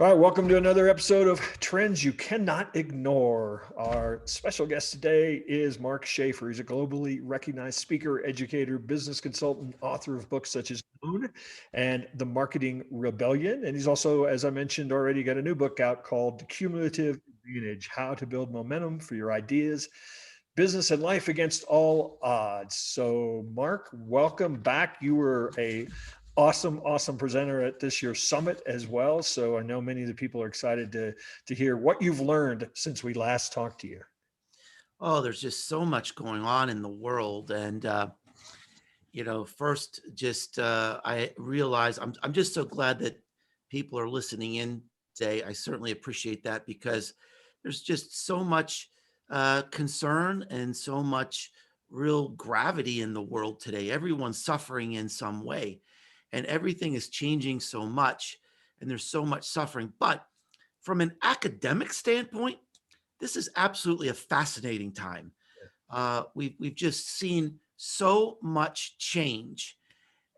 All right, welcome to another episode of Trends You Cannot Ignore. Our special guest today is Mark Schaefer. He's a globally recognized speaker, educator, business consultant, author of books such as Own and The Marketing Rebellion. And he's also, as I mentioned already, got a new book out called Cumulative Advantage: How to Build Momentum for Your Ideas, Business, and Life Against All Odds. So, Mark, welcome back. You were a awesome presenter at this year's summit as well. So I know many of the people are excited to hear what you've learned since we last talked to you. Oh, there's just so much going on in the world. And, first, I realize I'm just so glad that people are listening in today. I certainly appreciate that because there's just so much concern and so much real gravity in the world today. Everyone's suffering in some way, and everything is changing so much, and there's so much suffering. But from an academic standpoint, this is absolutely a fascinating time. We've just seen so much change,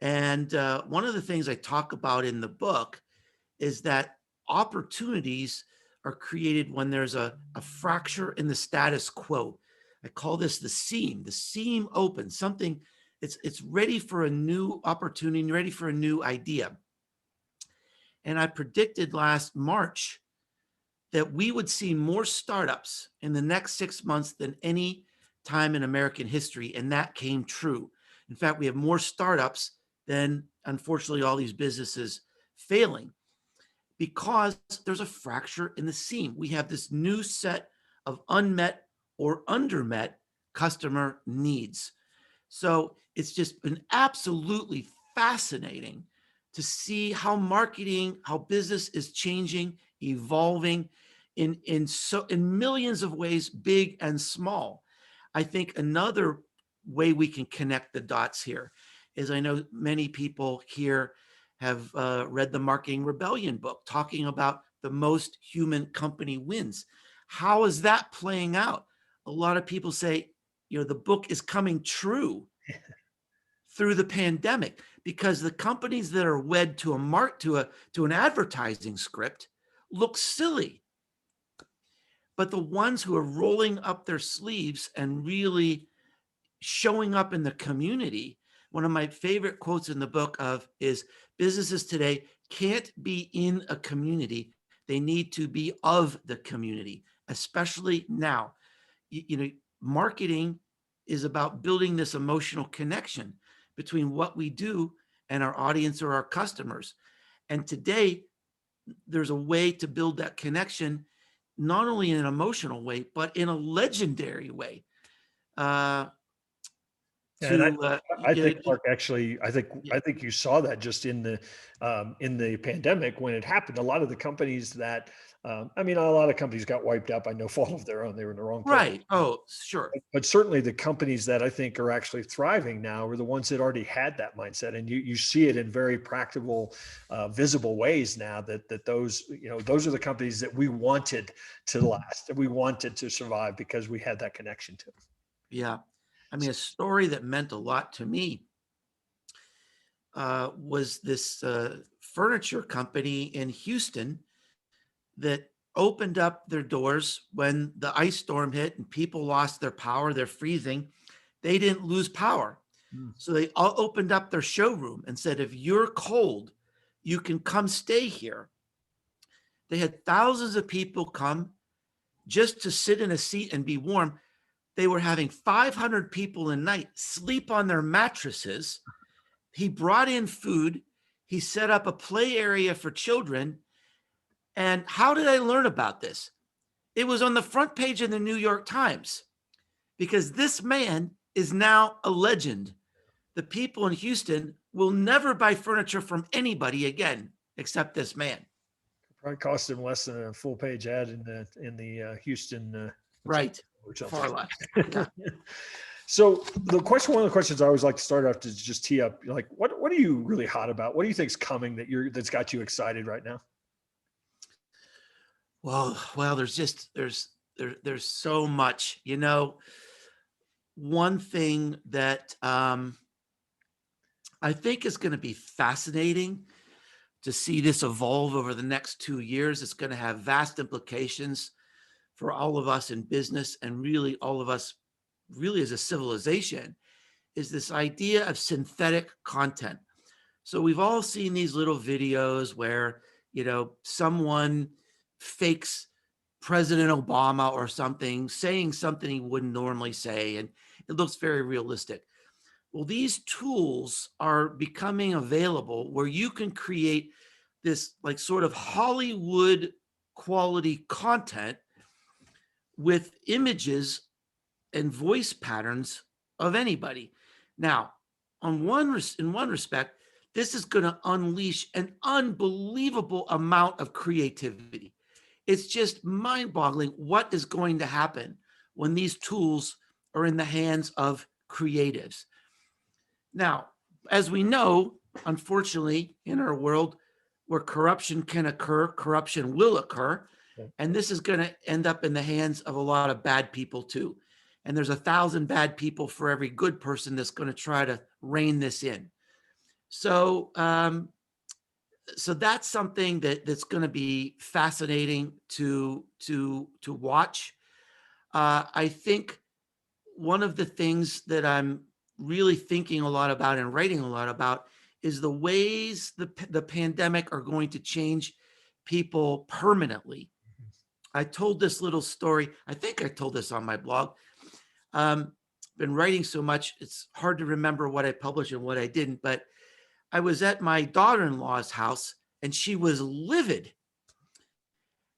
and one of the things I talk about in the book is that opportunities are created when there's a fracture in the status quo. I call this the seam. The seam opens. Something it's ready for a new opportunity, ready for a new idea. And I predicted last March that we would see more startups in the next 6 months than any time in American history. And that came true. In fact, we have more startups than, unfortunately, all these businesses failing because there's a fracture in the seam. We have this new set of unmet or undermet customer needs. So it's just been absolutely fascinating to see how marketing, how business is changing, evolving in millions of ways, big and small. I think another way we can connect the dots here is I know many people here have read the Marketing Rebellion book talking about the most human company wins. How is that playing out? A lot of people say, the book is coming true through the pandemic because the companies that are wed to an advertising script look silly. But the ones who are rolling up their sleeves and really showing up in the community, one of my favorite quotes in the book is businesses today can't be in a community. They need to be of the community, especially now. Marketing is about building this emotional connection between what we do and our audience or our customers. And today, there's a way to build that connection, not only in an emotional way, but in a legendary way. I think, Mark, actually, I think you saw that just in the pandemic when it happened. A lot of the companies that, a lot of companies got wiped out by no fault of their own. They were in the wrong place. Right. Oh, sure. But certainly the companies that I think are actually thriving now are the ones that already had that mindset. And you see it in very practical, visible ways now that those are the companies that we wanted to last, that we wanted to survive because we had that connection to them. Yeah. A story that meant a lot to me was this furniture company in Houston that opened up their doors when the ice storm hit and people lost their power, they're freezing. They didn't lose power. So they all opened up their showroom and said, if you're cold, you can come stay here. They had thousands of people come just to sit in a seat and be warm. They were having 500 people a night sleep on their mattresses. He brought in food. He set up a play area for children. And how did I learn about this? It was on the front page of the New York Times because this man is now a legend. The people in Houston will never buy furniture from anybody again except this man. Probably cost him less than a full page ad in the Houston. Right. Or something. Far less. Yeah. So one of the questions I always like to start off to just tee up, like, what are you really hot about? What do you think's coming that's got you excited right now? Well, there's so much, one thing that I think is going to be fascinating to see this evolve over the next 2 years. It's going to have vast implications for all of us in business and really all of us really as a civilization, is this idea of synthetic content. So we've all seen these little videos where, someone fakes President Obama or something, saying something he wouldn't normally say, and it looks very realistic. Well, these tools are becoming available where you can create this like sort of Hollywood quality content with images and voice patterns of anybody. Now, in one respect, this is going to unleash an unbelievable amount of creativity. It's just mind-boggling what is going to happen when these tools are in the hands of creatives. Now, as we know, unfortunately, in our world where corruption can occur, corruption will occur. And this is going to end up in the hands of a lot of bad people too. And there's 1,000 bad people for every good person that's going to try to rein this in. So, so that's something that's going to be fascinating to watch. I think one of the things that I'm really thinking a lot about and writing a lot about is the ways the pandemic are going to change people permanently. I told this little story. I think I told this on my blog. Been writing so much, it's hard to remember what I published and what I didn't, but I was at my daughter-in-law's house and she was livid.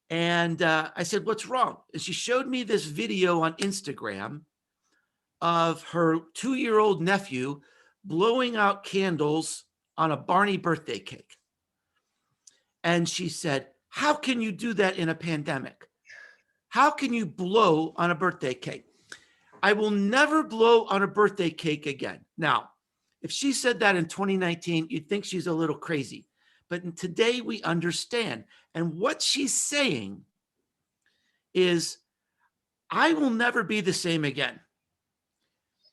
And I said, "What's wrong?" And she showed me this video on Instagram of her 2-year-old nephew blowing out candles on a Barney birthday cake. And she said, "How can you do that in a pandemic? How can you blow on a birthday cake?" I will never blow on a birthday cake again. Now, if she said that in 2019, you'd think she's a little crazy. But today we understand. And what she's saying is, I will never be the same again.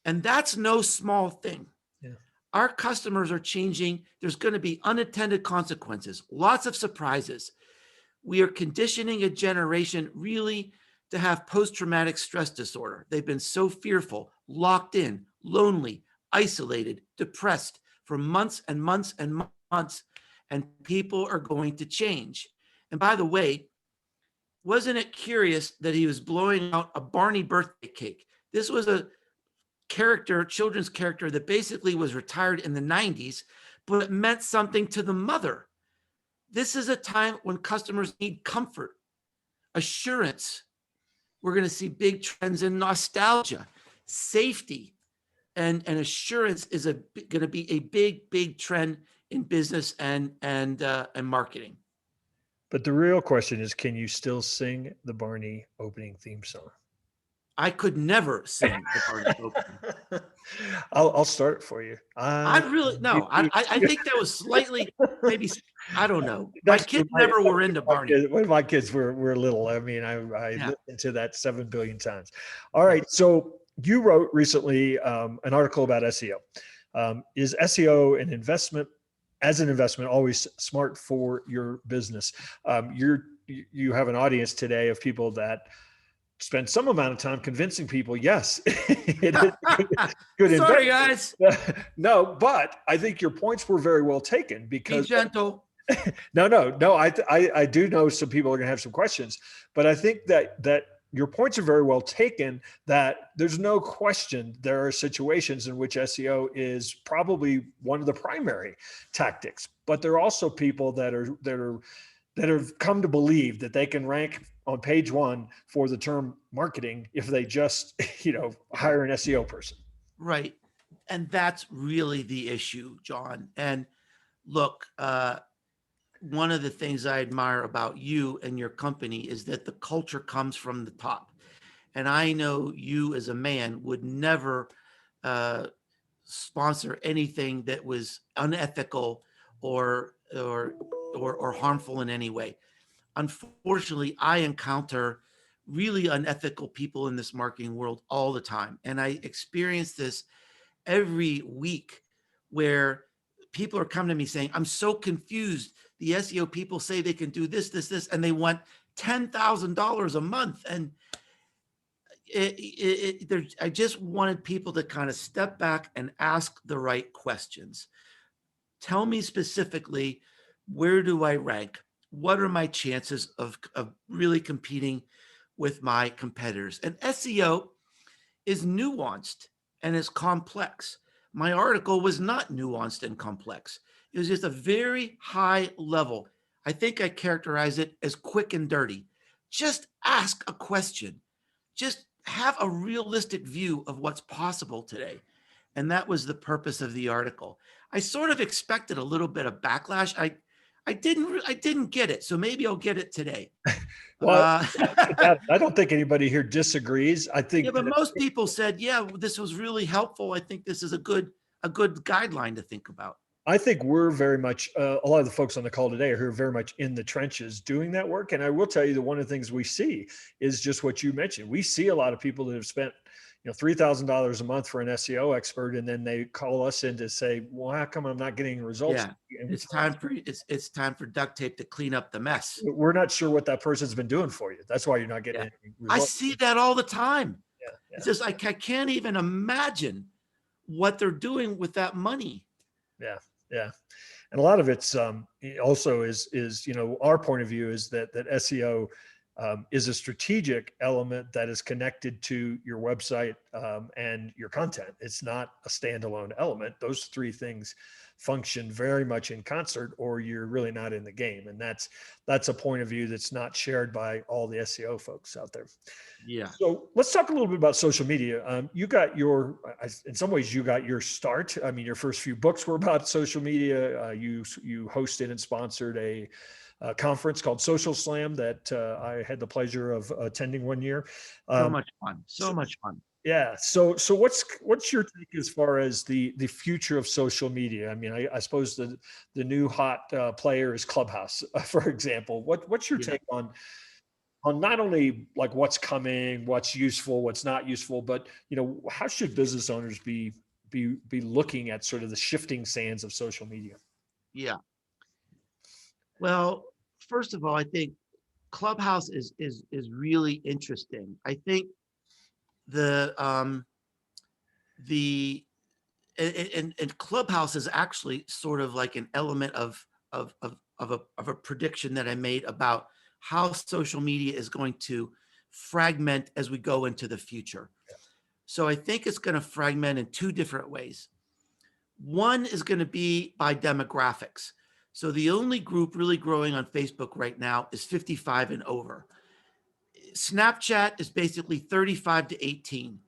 And that's no small thing. Yeah. Our customers are changing. There's going to be unintended consequences, lots of surprises. We are conditioning a generation really to have post-traumatic stress disorder. They've been so fearful, locked in, lonely, isolated, depressed for months and months and months, and people are going to change. And by the way, wasn't it curious that he was blowing out a Barney birthday cake? This was a children's character that basically was retired in the 90s, but it meant something to the mother. This is a time when customers need comfort, assurance. We're going to see big trends in nostalgia, safety, and assurance is going to be a big trend in business and marketing. But the real question is, can you still sing the Barney opening theme song? I could never sing the Barney opening. I'll start it for you. I think that was slightly, maybe, I don't know. My kids never were into Barney. When my kids were little, I mean, I Yeah. listened to that 7 billion times. All right. So you wrote recently an article about SEO. Is SEO an investment? As an investment, always smart for your business? You have an audience today of people that spend some amount of time convincing people, yes, it is good Sorry, investment. guys. No, but I think your points were very well taken because Be gentle. No. I do know some people are going to have some questions, but I think that your points are very well taken, that there's no question there are situations in which SEO is probably one of the primary tactics, but there are also people that have come to believe that they can rank on page 1 for the term marketing if they just, hire an SEO person. Right. And that's really the issue, John. And look, one of the things I admire about you and your company is that the culture comes from the top. And I know you as a man would never sponsor anything that was unethical or harmful in any way. Unfortunately, I encounter really unethical people in this marketing world all the time. And I experience this every week where people are coming to me saying, I'm so confused. The SEO people say they can do this, this, this, and they want $10,000 a month. And I just wanted people to kind of step back and ask the right questions. Tell me specifically, where do I rank? What are my chances of really competing with my competitors? And SEO is nuanced and is complex. My article was not nuanced and complex. It was just a very high level. I think I characterize it as quick and dirty. Just ask a question. Just have a realistic view of what's possible today. And that was the purpose of the article. I sort of expected a little bit of backlash. I didn't get it. So maybe I'll get it today. Well, I don't think anybody here disagrees. I think Yeah, but most people said, yeah, this was really helpful. I think this is a good guideline to think about. I think we're very much, a lot of the folks on the call today are who are very much in the trenches doing that work. And I will tell you that one of the things we see is just what you mentioned. We see a lot of people that have spent, $3,000 a month for an SEO expert, and then they call us in to say, well, how come I'm not getting results? Yeah, it's time for duct tape to clean up the mess. We're not sure what that person's been doing for you. That's why you're not getting any results. I see that all the time. Yeah. It's just I can't even imagine what they're doing with that money. Yeah. And a lot of it's also is, our point of view is that SEO is a strategic element that is connected to your website and your content. It's not a standalone element. Those three things function very much in concert, or you're really not in the game. And that's a point of view that's not shared by all the SEO folks out there. Yeah. So let's talk a little bit about social media. You got in some ways, you got your start. I mean, your first few books were about social media. You hosted and sponsored a conference called Social Slam that I had the pleasure of attending one year. So much fun. Yeah. So what's your take as far as the future of social media? I mean, I suppose the new hot player is Clubhouse, for example. What's your take on not only like what's coming, what's useful, what's not useful, but how should business owners be looking at sort of the shifting sands of social media? Yeah. Well, first of all, I think Clubhouse is really interesting. I think and Clubhouse is actually sort of like an element of a prediction that I made about how social media is going to fragment as we go into the future. So I think it's going to fragment in two different ways. One is going to be by demographics. So the only group really growing on Facebook right now is 55 and over. Snapchat is basically 35 to 18.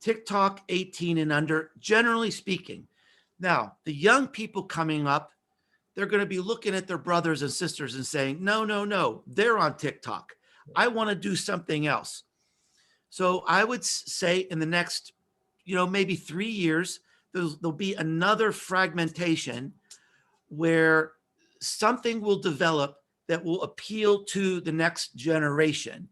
TikTok, 18 and under, generally speaking. Now, the young people coming up, they're going to be looking at their brothers and sisters and saying, no, they're on TikTok. I want to do something else. So I would say in the next, maybe 3 years, there'll be another fragmentation where something will develop that will appeal to the next generation.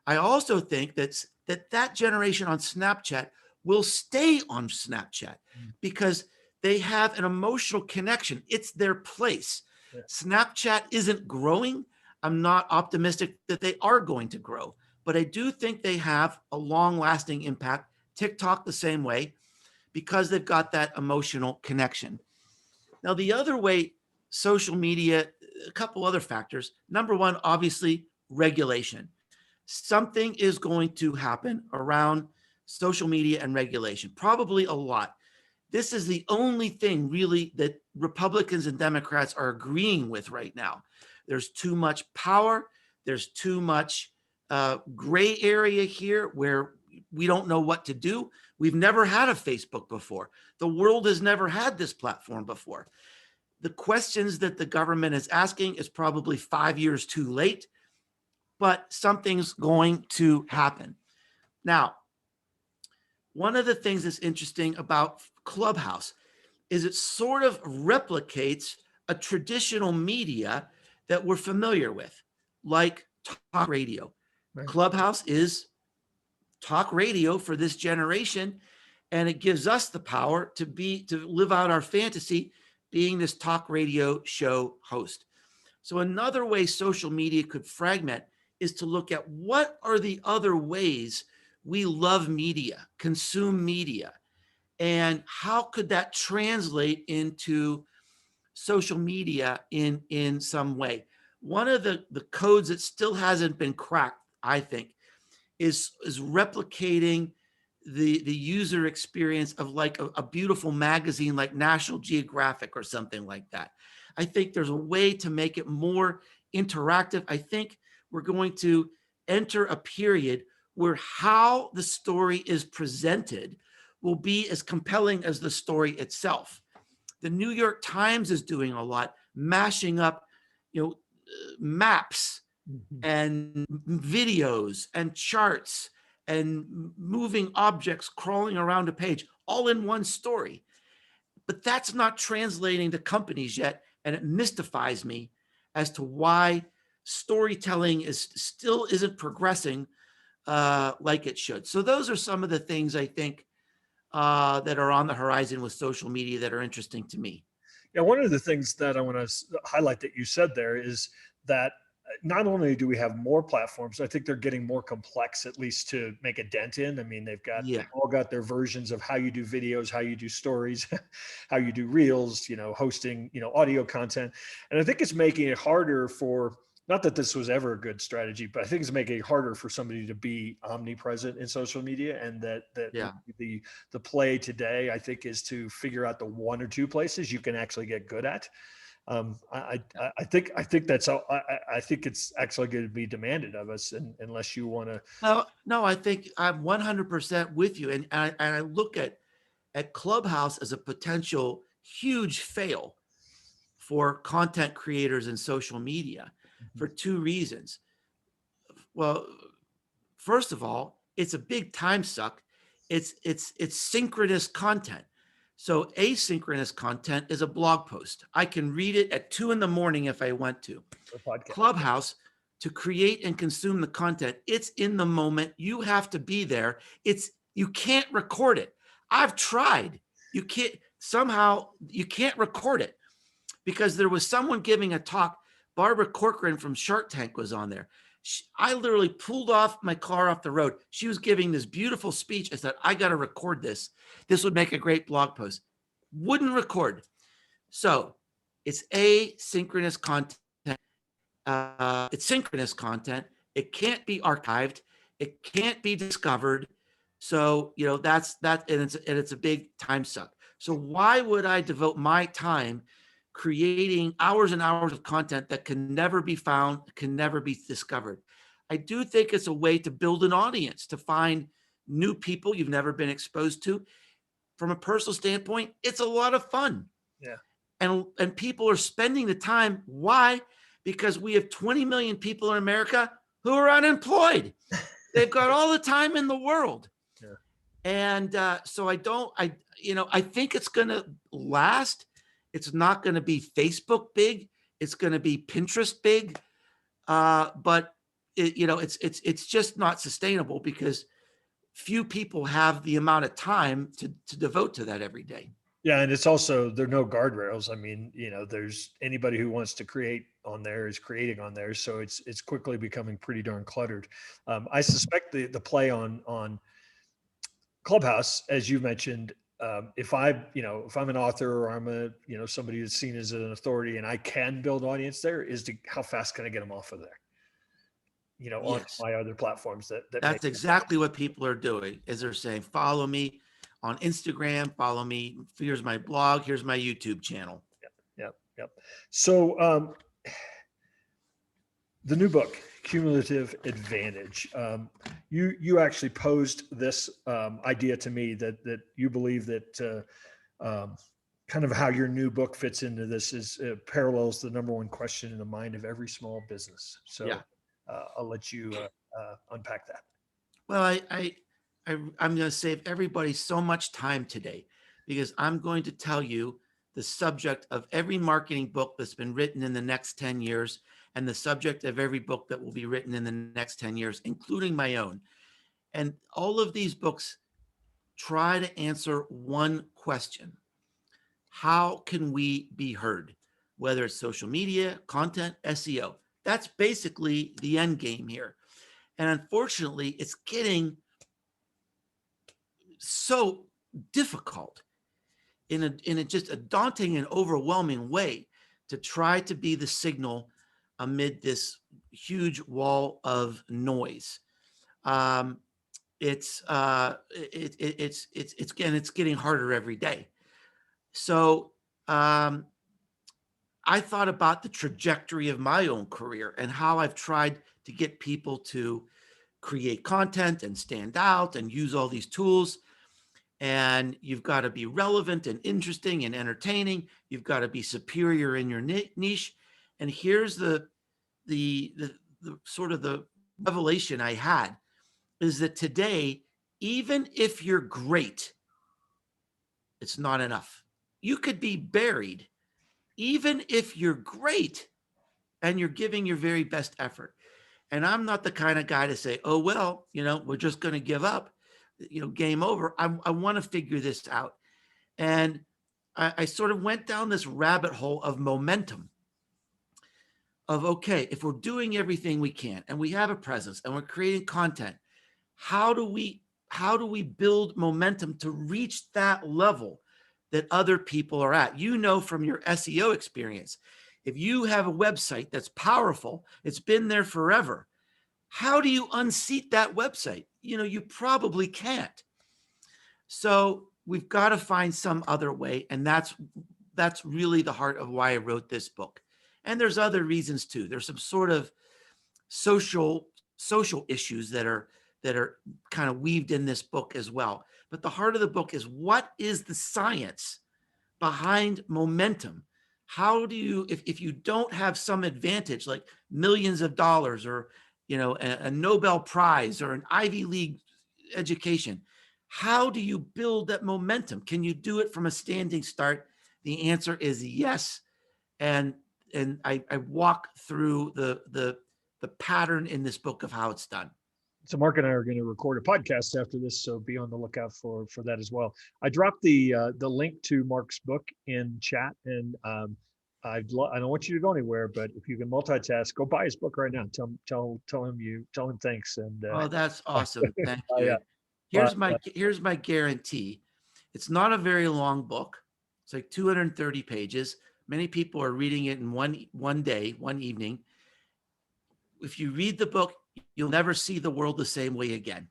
I also think that generation on Snapchat will stay on Snapchat because they have an emotional connection. It's their place. Yeah. Snapchat isn't growing. I'm not optimistic that they are going to grow, but I do think they have a long-lasting impact. TikTok the same way, because they've got that emotional connection. Now, the other way social media, a couple other factors. Number one, obviously, regulation. Something is going to happen around social media and regulation, probably a lot. This is the only thing really that Republicans and Democrats are agreeing with right now. There's too much power. There's too much gray area here where we don't know what to do. We've never had a Facebook before. The world has never had this platform before. The questions that the government is asking is probably 5 years too late, but something's going to happen. Now, one of the things that's interesting about Clubhouse is it sort of replicates a traditional media that we're familiar with, like talk radio. Right. Clubhouse is talk radio for this generation, and it gives us the power to live out our fantasy being this talk radio show host. So another way social media could fragment is to look at what are the other ways we love media, consume media, and how could that translate into social media in some way. One of the codes that still hasn't been cracked, I think, is replicating the user experience of like a beautiful magazine like National Geographic or something like that. I think there's a way to make it more interactive. I think we're going to enter a period where how the story is presented will be as compelling as the story itself. The New York Times is doing a lot, mashing up, maps Mhm. and videos and charts and moving objects crawling around a page all in one story. But that's not translating to companies yet. And it mystifies me as to why storytelling is still isn't progressing like it should. So those are some of the things I think that are on the horizon with social media that are interesting to me. Yeah, one of the things that I want to highlight that you said there is that not only do we have more platforms, I think they're getting more complex, at least to make a dent in. I mean, they've Yeah. all got their versions of how you do videos, how you do stories, how you do reels, hosting, audio content. And I think it's making it harder for, not that this was ever a good strategy, but I think it's making it harder for somebody to be omnipresent in social media. And that Yeah. the play today, I think, is to figure out the one or two places you can actually get good at. I think that's how I think it's actually going to be demanded of us, unless you want to. No, I think I'm 100% with you. And I look at Clubhouse as a potential huge fail for content creators in social media for two reasons. Well, first of all, it's a big time suck. It's synchronous content. So asynchronous content is a blog post. I can read it at 2 in the morning if I want to. A podcast. Clubhouse, to create and consume the content, it's in the moment. You have to be there. You can't record it. I've tried. You can't record it because there was someone giving a talk. Barbara Corcoran from Shark Tank was on there. I literally pulled off my car off the road. She was giving this beautiful speech. I said, I got to record this. This would make a great blog post. Wouldn't record. So it's asynchronous content. It's synchronous content. It can't be archived. It can't be discovered. So, that's that. And it's a big time suck. So why would I devote my time creating hours and hours of content that can never be found, can never be discovered? I do think it's a way to build an audience, to find new people you've never been exposed to. From a personal standpoint, it's a lot of fun. Yeah. And people are spending the time. Why? Because we have 20 million people in America who are unemployed. They've got all the time in the world. Yeah. And so I think it's going to last. It's not going to be Facebook big. It's going to be Pinterest big. But it's just not sustainable because few people have the amount of time to devote to that every day. Yeah, and it's also, there are no guardrails. I mean, there's anybody who wants to create on there is creating on there, so it's quickly becoming pretty darn cluttered. I suspect the play on Clubhouse, as you mentioned, if I'm an author, or I'm somebody that's seen as an authority, and I can build audience there, is to how fast can I get them off of there? On Yes. my other platforms that That's exactly what people are doing, is they're saying, follow me on Instagram, follow me. Here's my blog. Here's my YouTube channel. Yep. So the new book, Cumulative Advantage. You actually posed this idea to me that you believe that kind of how your new book fits into this is parallels the number one question in the mind of every small business. So Yeah. I'll let you unpack that. Well, I'm going to save everybody so much time today because I'm going to tell you the subject of every marketing book that's been written in the next 10 years and the subject of every book that will be written in the next 10 years, including my own. And all of these books try to answer one question. how can we be heard? Whether it's social media, content, SEO. That's basically the end game here. And unfortunately, it's getting so difficult in a just a daunting and overwhelming way to try to be the signal amid this huge wall of noise. Um, it's again, it's getting harder every day. So um, I thought about the trajectory of my own career and how I've tried to get people to create content and stand out and use all these tools. And you've got to be relevant and interesting and entertaining. You've got to be superior in your niche. And here's the sort of the revelation I had is that today, even if you're great, it's not enough. You could be buried, even if you're great and you're giving your very best effort. And I'm not the kind of guy to say, oh, well, we're just going to give up, game over. I want to figure this out. And I sort of went down this rabbit hole of momentum of, okay, if we're doing everything we can and we have a presence and we're creating content, how do we build momentum to reach that level that other people are at? From your SEO experience, if you have a website that's powerful, it's been there forever, how do you unseat that website? You probably can't. So we've got to find some other way. And that's really the heart of why I wrote this book. And there's other reasons too. There's some sort of social issues that are kind of weaved in this book as well. But the heart of the book is, what is the science behind momentum? How do you, if you don't have some advantage like millions of dollars or a Nobel Prize or an Ivy League education, how do you build that momentum? Can you do it from a standing start? The answer is yes. And I walk through the pattern in this book of how it's done. So Mark and I are going to record a podcast after this, so be on the lookout for that as well. I dropped the link to Mark's book in chat, and I don't want you to go anywhere, but if you can multitask, go buy his book right now. Tell him thanks. And Oh, that's awesome. Thank yeah. you. Here's my guarantee. It's not a very long book. It's like 230 pages. Many people are reading it in one day, one evening. If you read the book, you'll never see the world the same way again.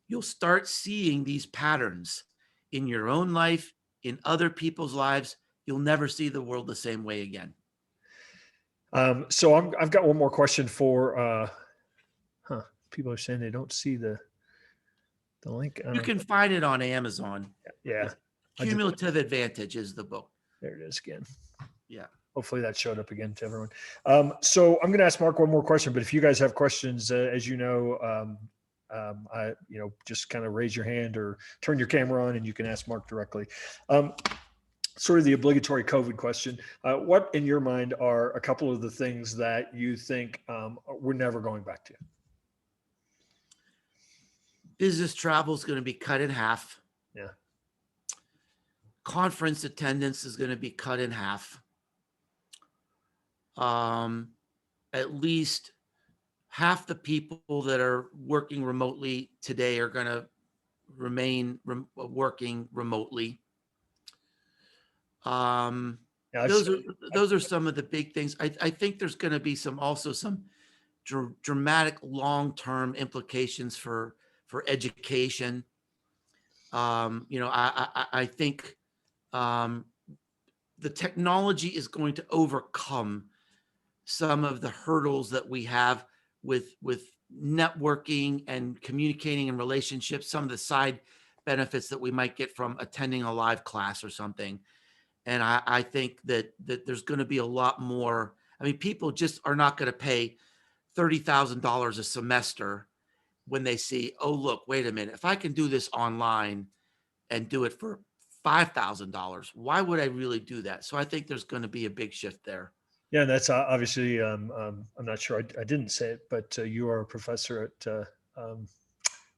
You'll start seeing these patterns in your own life, in other people's lives. You'll never see the world the same way again. So I've got one more question for, people are saying they don't see the link. You can find it on Amazon. Yeah. Cumulative Advantage is the book. There it is again. Yeah. Hopefully that showed up again to everyone. So I'm going to ask Mark one more question, but if you guys have questions, as just kind of raise your hand or turn your camera on and you can ask Mark directly. Sort of the obligatory COVID question. What in your mind are a couple of the things that you think we're never going back to? Business travel is going to be cut in half. Yeah. Conference attendance is going to be cut in half. At least half the people that are working remotely today are going to remain working remotely. Those are some of the big things. I think there's going to be some dramatic long-term implications for education. I think the technology is going to overcome some of the hurdles that we have with networking and communicating and relationships, some of the side benefits that we might get from attending a live class or something. And I think that there's going to be a lot more. I mean, people just are not going to pay $30,000 a semester when they see, oh, look, wait a minute, if I can do this online and do it for $5,000, why would I really do that? So I think there's going to be a big shift there. Yeah, that's obviously, I'm not sure I didn't say it, but you are a professor at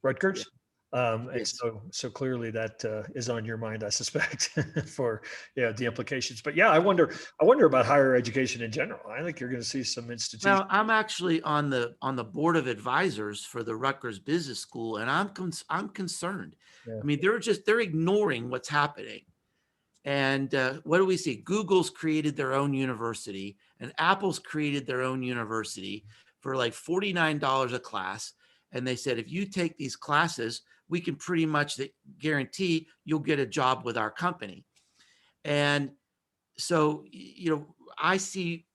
Rutgers. And Yes. so clearly that is on your mind, I suspect, for the implications. But yeah, I wonder about higher education in general. I think you're going to see some institutions. Well, I'm actually on the board of advisors for the Rutgers Business School, and I'm concerned. Yeah, I mean, they're ignoring what's happening. And what do we see? Google's created their own university, and Apple's created their own university for like $49 a class. And they said, if you take these classes, we can pretty much guarantee you'll get a job with our company. And so, I see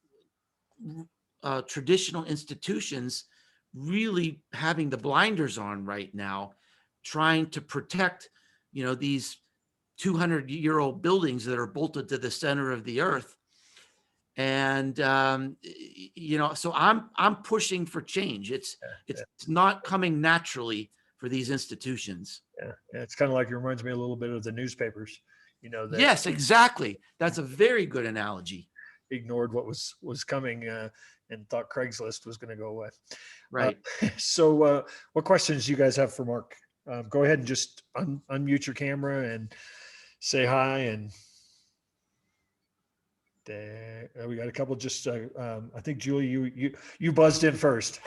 traditional institutions really having the blinders on right now, trying to protect, these 200-year-old buildings that are bolted to the center of the earth. And so I'm pushing for change. It's yeah, not coming naturally for these institutions. yeah. It's kind of like, it reminds me a little bit of the newspapers, that Yes, exactly. That's a very good analogy. ignored what was coming, and thought Craigslist was going to go away. Uh, Right. so, what questions do you guys have for Mark? Go ahead and just unmute your camera and say hi. And there, we got a couple. Just, I think Julie, you buzzed in first.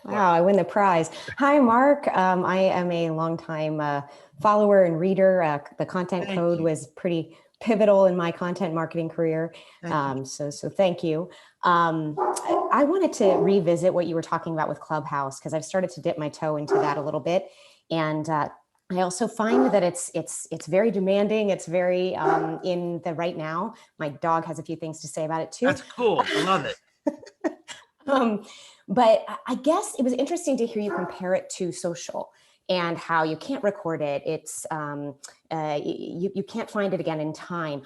Wow, I win the prize. Hi, Mark. I am a longtime follower and reader. The content Thank code you. was pretty pivotal in my content marketing career. Thank you. So thank you. I wanted to revisit what you were talking about with Clubhouse, because I've started to dip my toe into that a little bit. And I also find that it's very demanding. It's very in the right now. My dog has a few things to say about it too. That's cool. I love it. But I guess it was interesting to hear you compare it to social and how you can't record it. It's you can't find it again in time.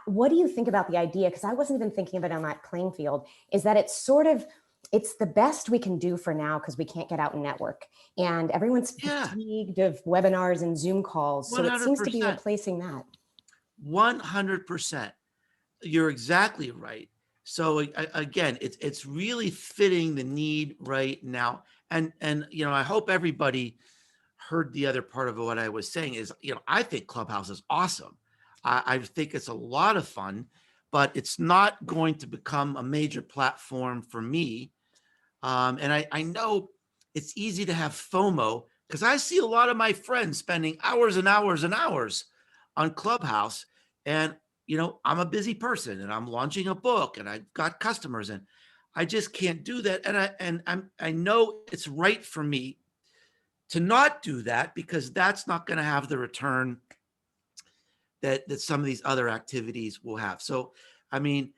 What do you think about the idea? Because I wasn't even thinking of it on that playing field. Is that it's the best we can do for now because we can't get out and network, and everyone's fatigued of webinars and Zoom calls. So it seems to be 100%. replacing that. 100%. You're exactly right. So again, it's really fitting the need right now. And I hope everybody heard the other part of what I was saying is, I think Clubhouse is awesome. I think it's a lot of fun, but it's not going to become a major platform for me. And I know it's easy to have FOMO because I see a lot of my friends spending hours and hours and hours on Clubhouse. And, I'm a busy person and I'm launching a book and I've got customers and I just can't do that. And I know it's right for me to not do that because that's not going to have the return that some of these other activities will have. So, I mean,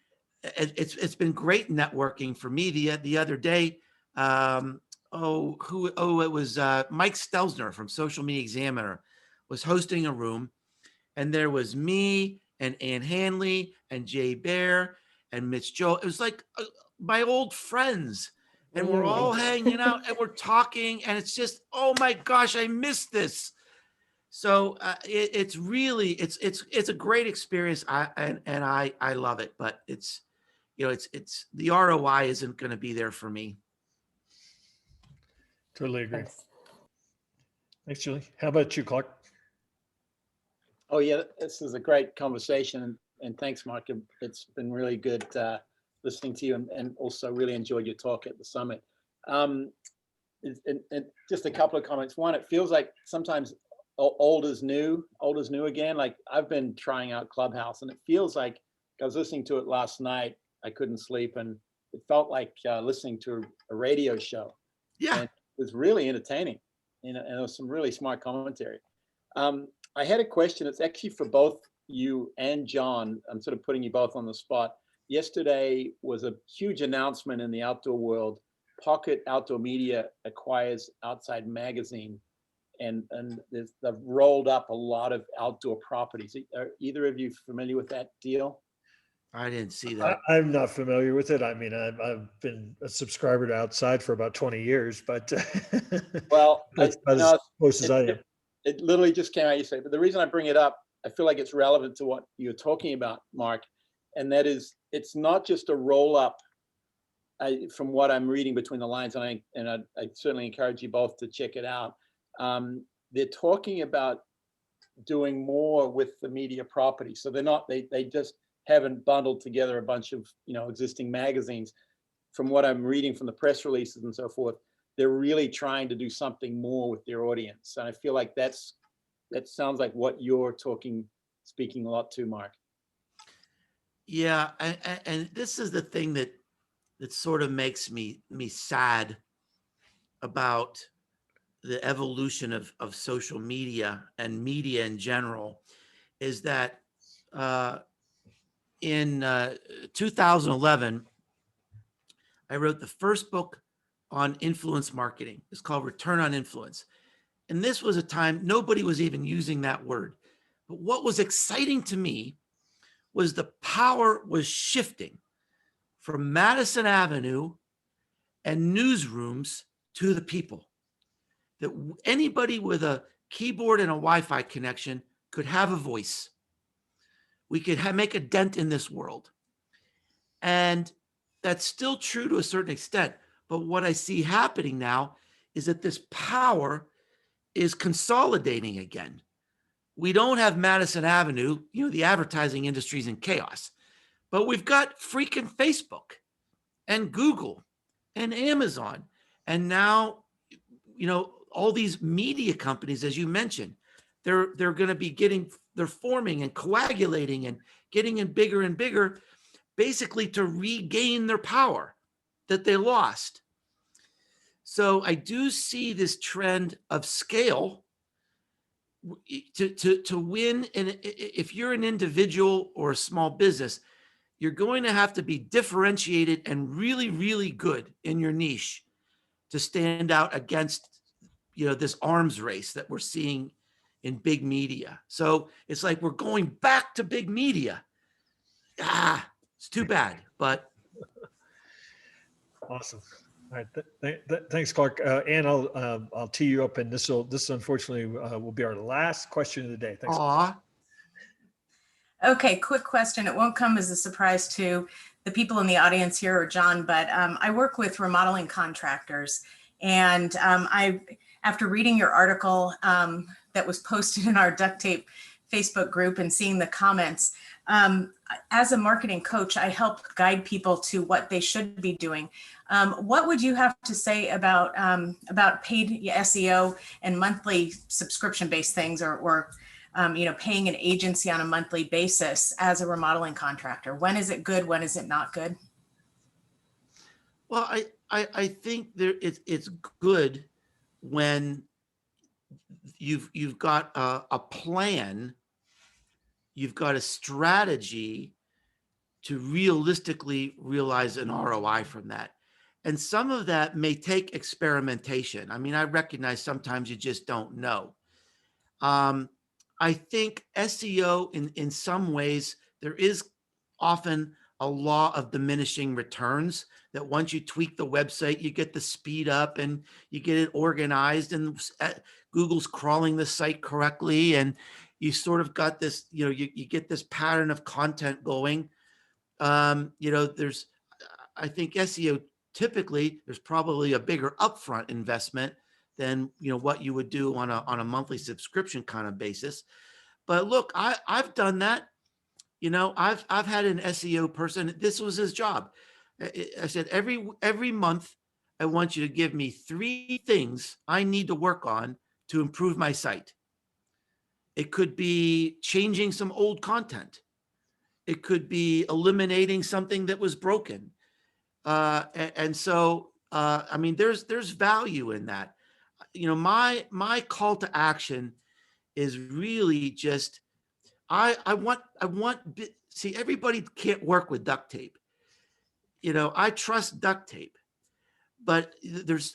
it's been great networking for me. The other day, it was Mike Stelzner from Social Media Examiner was hosting a room, and there was me and Ann Hanley and Jay Bear and Mitch Joe. It was like my old friends, and we're all hanging out and we're talking, and it's just, oh my gosh, I missed this. So it's really it's a great experience. I love it, but it's it's the ROI isn't going to be there for me. Totally agree. Thanks, Julie. How about you, Clark? Oh yeah, this is a great conversation, and thanks, Mark. It's been really good listening to you, and also really enjoyed your talk at the summit. And just a couple of comments. One, it feels like sometimes old is new again. Like I've been trying out Clubhouse, and it feels like I was listening to it last night. I couldn't sleep, and it felt like listening to a radio show. Yeah, and it was really entertaining. And there was some really smart commentary. I had a question. It's actually for both you and John. I'm sort of putting you both on the spot. Yesterday was a huge announcement in the outdoor world. Pocket Outdoor Media acquires Outside Magazine, and they've rolled up a lot of outdoor properties. Are either of you familiar with that deal? I didn't see that. I'm not familiar with it. I mean, I've been a subscriber to Outside for about 20 years, but well, that's about as close as I am. It literally just came out yesterday. But the reason I bring it up, I feel like it's relevant to what you're talking about, Mark, and that is it's not just a roll up. From what I'm reading between the lines, and I certainly encourage you both to check it out. they're talking about doing more with the media property. So they just haven't bundled together a bunch of, existing magazines. From what I'm reading from the press releases and so forth, they're really trying to do something more with their audience. And I feel like that sounds like what you're speaking a lot to, Mark. Yeah, and this is the thing that sort of makes me sad about the evolution of social media and media in general, is that in 2011, I wrote the first book on influence marketing. It's called Return on Influence. And this was a time nobody was even using that word. But what was exciting to me was the power was shifting from Madison Avenue and newsrooms to the people. That anybody with a keyboard and a Wi-Fi connection could have a voice. We could make a dent in this world. And that's still true to a certain extent. But what I see happening now is that this power is consolidating again. We don't have Madison Avenue, the advertising industry's in chaos, but we've got freaking Facebook and Google and Amazon. And now, all these media companies, as you mentioned, they're going to be they're forming and coagulating and getting in bigger and bigger, basically to regain their power that they lost. So I do see this trend of scale to win. And if you're an individual or a small business, you're going to have to be differentiated and really, really good in your niche to stand out against, this arms race that we're seeing in big media. So it's like we're going back to big media. It's too bad, but. Awesome. All right. Thanks, Clark. And I'll tee you up, and this unfortunately will be our last question of the day. Thanks. Aw. Okay, quick question. It won't come as a surprise to the people in the audience here or John, but I work with remodeling contractors. And after reading your article that was posted in our duct tape Facebook group and seeing the comments, as a marketing coach, I help guide people to what they should be doing. What would you have to say about paid SEO and monthly subscription-based things, or paying an agency on a monthly basis as a remodeling contractor? When is it good? When is it not good? Well, I think it's good when you've got a plan, you've got a strategy to realistically realize an ROI from that. And some of that may take experimentation. I mean, I recognize sometimes you just don't know. I think SEO in some ways, there is often a law of diminishing returns, that once you tweak the website, you get the speed up and you get it organized, and Google's crawling the site correctly. And you sort of got this, you get this pattern of content going. I think SEO, typically there's probably a bigger upfront investment than what you would do on a monthly subscription kind of basis. But look, I've done that. I've had an SEO person. This was his job. I said, every month, I want you to give me 3 things I need to work on to improve my site. It could be changing some old content. It could be eliminating something that was broken. So, there's value in that. My call to action is really just, see, everybody can't work with duct tape. I trust duct tape, but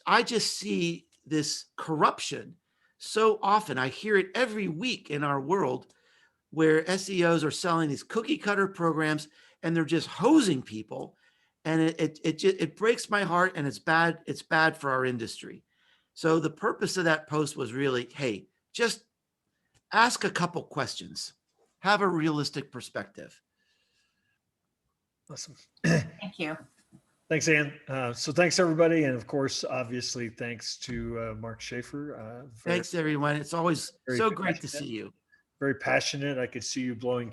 I just see this corruption so often. I hear it every week in our world, where SEOs are selling these cookie cutter programs and they're just hosing people. And it breaks my heart, and it's bad. It's bad for our industry. So the purpose of that post was really, hey, just ask a couple questions, have a realistic perspective. Awesome. Thank you. Thanks, Ann. So thanks, everybody. And of course, obviously, thanks to Mark Schaefer. Thanks, everyone. It's always very so great to passionate. see you. Very passionate. I could see you blowing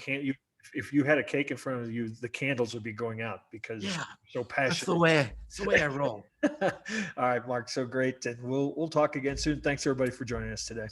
if you had a cake in front of you, the candles would be going out because Yeah, you're so That's passionate. the way I roll. All right, Mark. So great. And we'll talk again soon. Thanks everybody for joining us today.